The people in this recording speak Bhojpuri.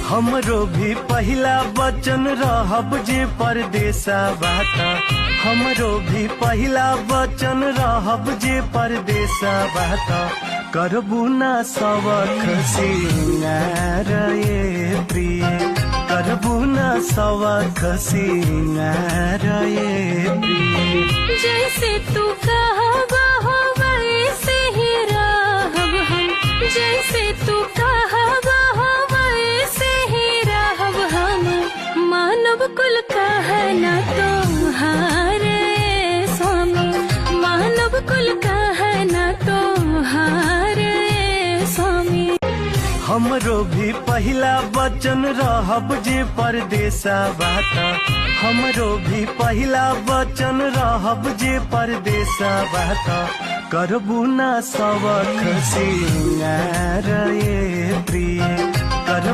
हमरो भी पहिला वचन रहब जे परदेसा बात। हमरो भी पहिला वचन रहब जे परदेसा बात। करबू ना सबक सिंगार ये प्रिय, करबू ना सबक सिंगार ये प्रिय। जैसे तू कहबा हो वैसे ही रहब हम, जैसे तू कहबा हो वैसे ही रहब हम। मानव कुल कहना तोहारे स्वामी, मानव कुल कहना तोहारे स्वामी। हमरो भी पहिला वचन रहब जे परदेसा बात। हमरो भी पहिला वचन रहब जे परदेसा बात। करबू ना सबक सिंगार ये प्रिय, करबू